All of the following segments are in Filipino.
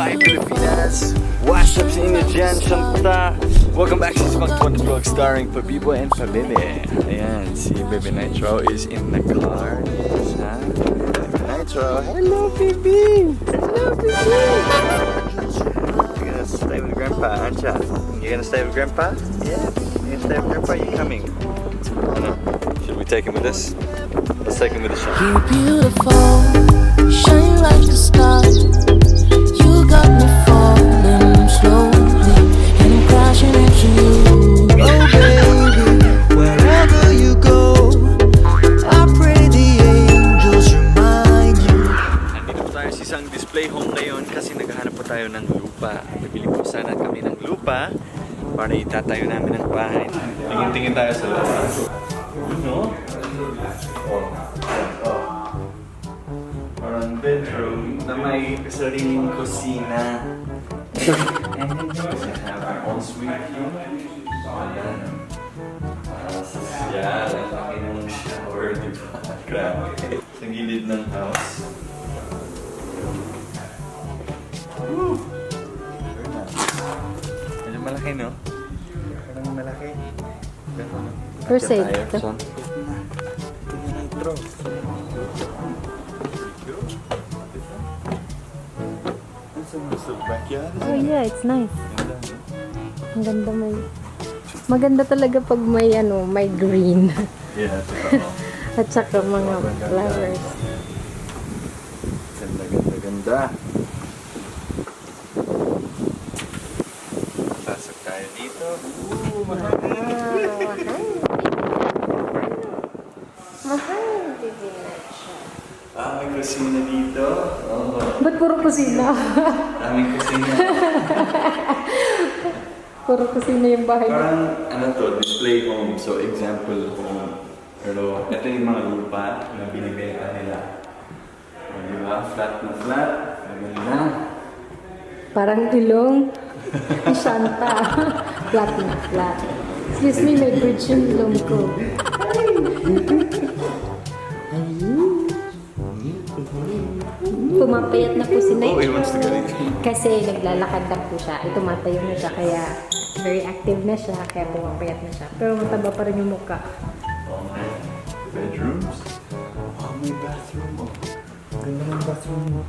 Bahay Pilipinas. What's up sa inyo dyan, Shanta? Welcome back sa Spunk Vlog starring Pabibo and Bibili. Ayan, si Baby Nitro is in the car. Ha? Baby Nitro, hello baby! Hello baby! You're gonna stay with Grandpa, aren't ya? You're gonna stay with Grandpa? Yeah. You're gonna stay with Grandpa? You coming? Ano? Should we take him with us? Let's take him with us. You're beautiful, shine like a star. You got me falling slowly, and I'm crashing into you. Oh baby, wherever you go, I pray the angels remind you. Nandito po tayo sa isang display home ngayon kasi naghahanap po tayo ng lupa. Bibili po sana kami ng lupa para itatayo namin ang bahay. Tingin-tingin tayo sa lupa. No? Parang bedroom na may sariling kusina. And then we have our own suite here. Ayan. Yan, ang laki ng shower, di ba? Grabe. Sa gilid ng house. Woo! Very nice. Medyo malaki, no? Parang malaki. Per se. Nitro. Oh yeah, it's nice. Ang ganda may... Maganda talaga pag may ano, may green. Yeah, At saka mga flowers. Ganda, ganda, ganda. Pasok tayo dito. Mahal. Mahal, baby Nacho. May kusina dito. Oh. Ba't puro kusina? Daming kusina. Puro kusina yung bahay mo. Parang, ano to, display home. So, example home. Pero, ito yung mga lupa na binibenta nila. O, diba? Flat na flat. Maganda. Parang ilong. Ni Shanta. Flat na flat. Excuse me, may bridge yung ilong ko. Pumapayat na po si Nitro. Oh, he wants to go in. Kasi naglalakad na po siya. Tumatayo na siya, kaya very active na siya, kaya pumapayat na siya. Pero mataba pa rin yung mukha. Oh, bedrooms. Oh, may bathroom. Oh. Ganda ng bathroom mo.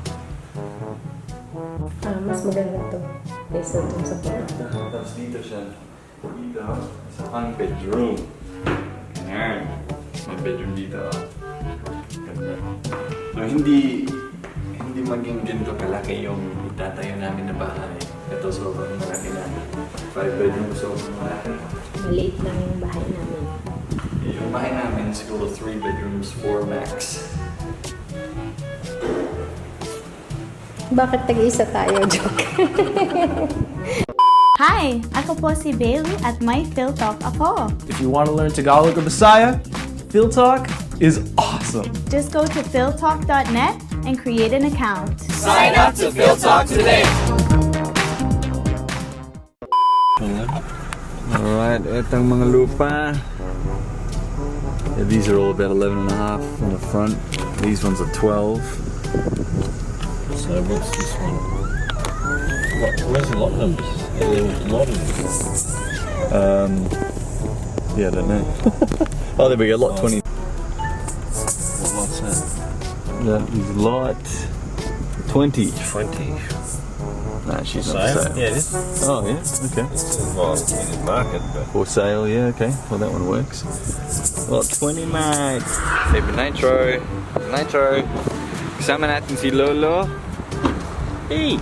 Mas maganda to. Kaysa dun sa baba. Tapos dito siya. Dito, isa pang bedroom. Ganyan. May bedroom dito. Ganda. So, hindi maging ganito kalaki yung itatayo namin na bahay. Ito sobrang malaki na. 5 bedrooms sobrang malaki. Maliit lang yung bahay namin. Yung bahay namin siguro 3 bedrooms, 4 max. Bakit tag-isa tayo? Joke. Hi! Ako po si Bailey at may Phil Talk ako. If you want to learn Tagalog or Bisaya, Phil Talk is awesome. Just go to philtalk.net and create an account. Sign up to Phil Talk today. Alright, etong mga lupa. Yeah, these are all about 11 and a half on the front. These ones are 12. So what's this one? Where's the lot numbers? Are there lot numbers? Yeah, I don't know. Oh, there we go, lot 20. What lot's that? That is lot 20. 20. Nah, she's not for sale. Yeah, it is. Oh, yeah, okay. Well, it's in the market, but... For sale, yeah, okay. Well, that one works. Lot 20, mate. Baby Nitro. Nitro. Kasama natin si Lolo. Hey!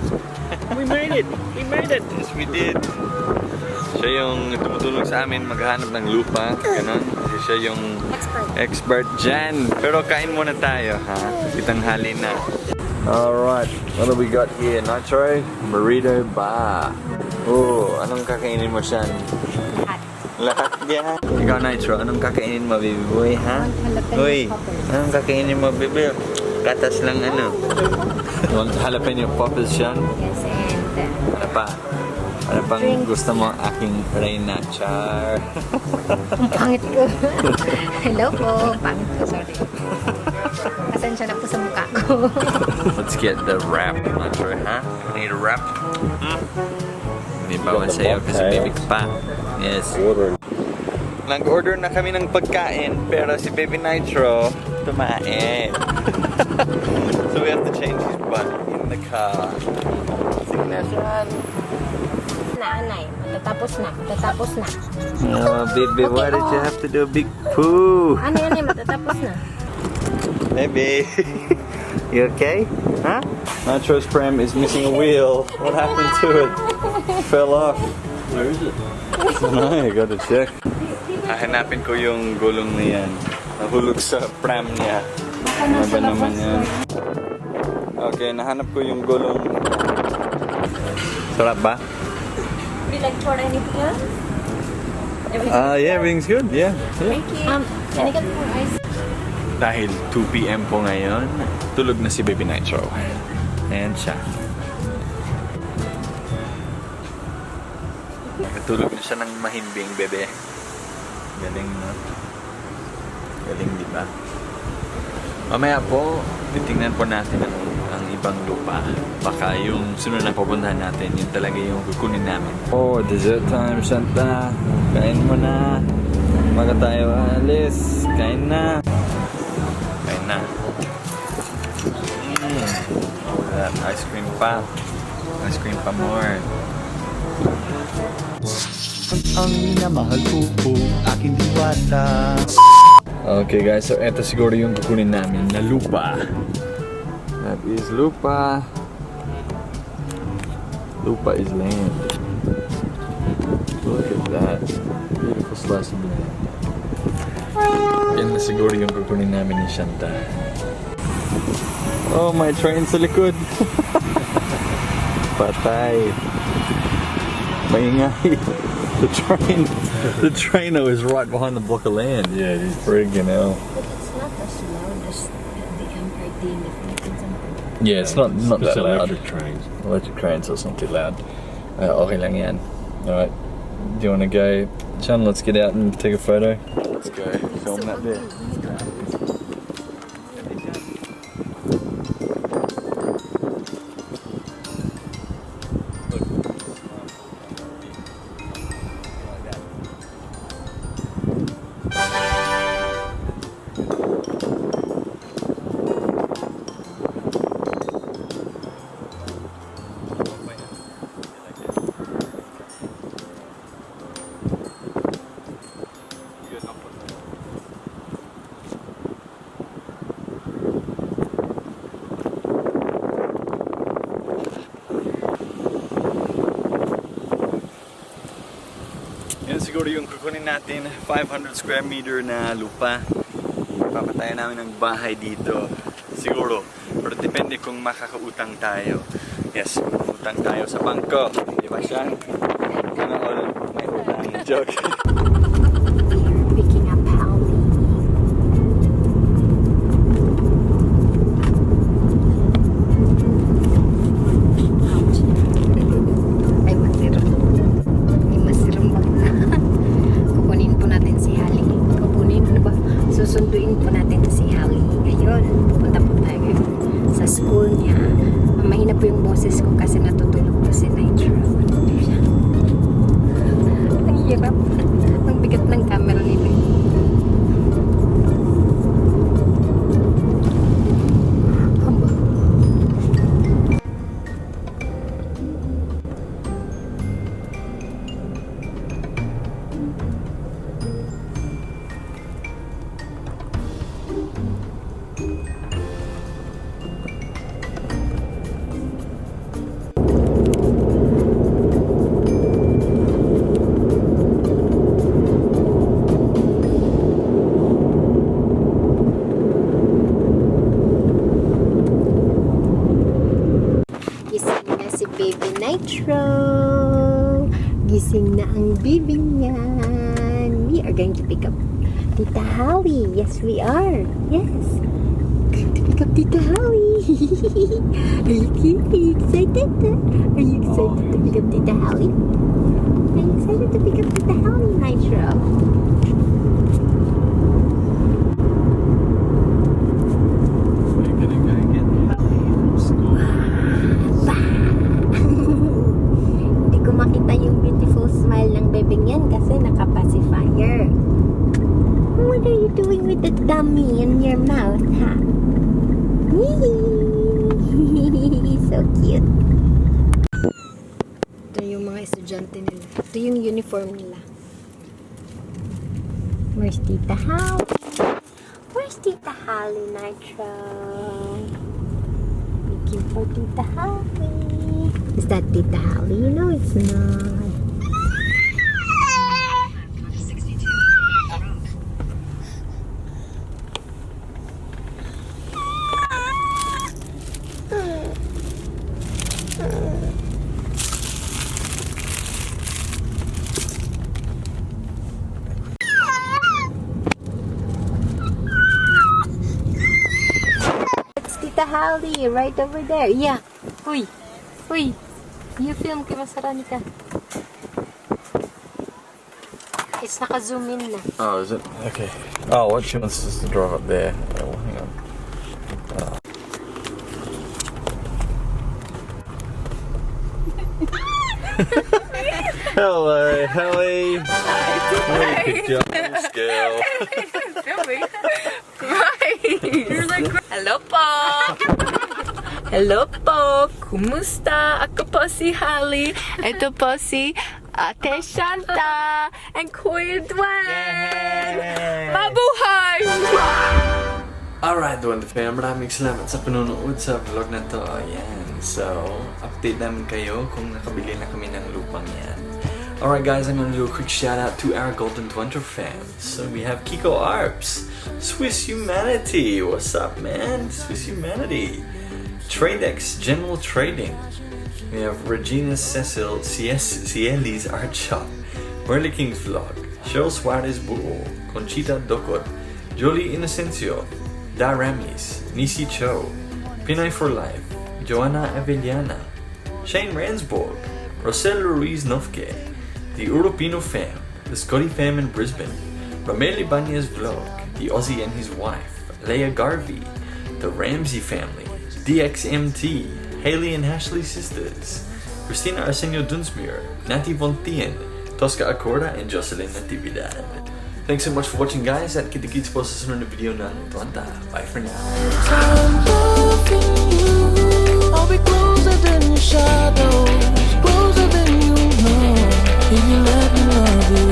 We made it! We made it! Yes, we did. Siya yung tumutulong sa amin maghanap ng lupa. Ganon. Kasi siya yung expert dyan. Pero kain muna tayo, ha? Itanghali na. Alright, what do we got here? Nitro, burrito bar. Oh, anong kakainin mo siyan? Lahat yan. Ikaw, Nitro, anong kakainin mo, baby boy, ha? Uy, anong kakainin mo, baby? Katas lang, ano? Jalapeno poppers siyan? Yes, and... Ano pa? Ano pang gusto mo aking Reyna Char? Ang pangit ko. Hello po. Pangit ko, sorry. Pasensya na po sa mukha ko. Let's get the wrap, Nitro, ha? need a wrap. Hindi bawal sa'yo kasi baby ka pa. Yes. Water. Nag-order na kami ng pagkain pero si Baby Nitro tumain. So we have to change his butt in the car. Signation. Naanay, matatapos na. Oh, baby, why did you have to do a big poo? Ano, matatapos na. Baby, you okay? Huh? Nitro's pram is missing a wheel. What happened to it? Fell off. Where is it? I gotta check. Hahanapin ko yung gulong na yan. Nahulog sa pram niya. Ano ba naman yan? Okay, nahanap ko yung gulong. Sarap ba? Would you like to order anything else? Yeah, everything's good. Yeah. Thank you. Can I get more ice? Dahil 2 p.m. po ngayon, tulog na si Baby Nitro. Ayan siya. Tulog na siya ng mahimbing, bebe. Galing, no? Galing, di ba? Mamaya po, titingnan po natin ang ibang lupa. Baka yung sunod na pupuntahan natin, yun talaga yung kukunin namin. Oh, dessert time, Shanta. Kain mo na. Baga tayo alis. Kain na. Kain na. Oh, that ice cream pa. Ice cream pa more. Ang minamahal ko po, aking diwata. Okay guys, so eto siguro yung kukunin namin na lupa. That is lupa. Lupa is land. Look at that. Beautiful slice of land. Yan na siguro yung kukunin namin ni Shanta. Oh, may train sa likod. Patay. Maingay. The train though is right behind the block of land. Yeah, it is friggin' hell. But it's not as loud as the MRT in the Philippines. Yeah, it's not It's so loud. electric trains. Electric train, so it's not too loud. Okay lang yan. Alright. Do you want to go? Sean, let's get out and take a photo. Let's go. Film that bit. Yan siguro yung kukunin natin, 500 square meter na lupa. Papatayan namin ng bahay dito. Siguro. Pero depende kung makakautang tayo. Yes, utang tayo sa bangko. Di ba siya? Sana all may utang. Joke. Picking up Howley. Ay, masirap. Ay, masirap ba? Kukunin po natin si Hali. Kukunin, ano ba? Susunduin po natin si Hali. Ngayon, pupunta po tayo sa school niya. Mahina po yung boses ko kasi natutulog po si Nitro. Ang hirap. Ang bigat ng camera nito. Haba. Gising na si Baby Nitro. Gising na ang baby niyan. We are going to pick up Tita Holly. Yes, we are. Yes. Going to pick up Tita Holly. Are you cute? Are you excited? Are you excited to pick up Tita Holly? Are you excited to pick up Tita Holly, Nitro? We're gonna go get Halley from school. tummy in your mouth, ha? So cute. Ito yung mga estudyante nila. Ito yung uniform nila. Where's Tita Holly? Where's Tita Holly, Nitro? Looking for Tita Holly. Is that Tita Holly? No, it's not. Tita Holly, right over there. Yeah. Uy. Uy. You film kay masarani ka. It's naka-zoom in na. Oh, is it? Okay. Oh, what she wants us to drive up there. Oh, hang on. Hello, Helly. Good job, girl. Hello po! Hello po! Kumusta? Ako po si Holly. Ito po si Ate Shanta and Kuya Dwaine! Mabuhay! Alright, Dwantro Fam, maraming salamat sa panonood sa vlog na to. Ayan. So, update namin kayo kung nakabili na kami ng lupang yan. Alright guys, I'm gonna do a quick shout out to our golden Dwantro fam. So we have Kiko Arps, Swiss Humanity, what's up man? Swiss Humanity. Tradex General Trading. We have Regina Cecil, Cieli's Art Shop, Merly King's Vlog, Cheryl Suarez Buo, Conchita Dokot, Jolie Inocencio, Da Ramis, Nisi Cho, Pinay for Life, Joanna Avellana, Shane Ransborg, Rosel Ruiz Novke, the Europino fam, the Scotty fam in Brisbane, Ramel Ibanez Vlog, the Aussie and his wife, Leia Garvey, the Ramsey family, DXMT, Haley and Ashley sisters, Christina Arsenio Dunsmuir, Nati Von Tien, Tosca Acorda, and Jocelyn Natividad. Thanks so much for watching guys, at kita-kits po sa sunod na video ng Dwanta. Bye for now. I'm loving you. I'll be closer than your shadows, closer than you know. If you let me love you.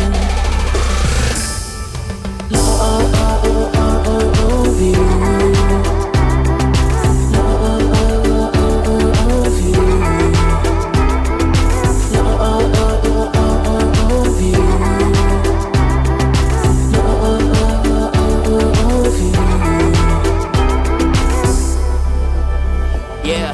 Love you. Love you. Love you. Yeah.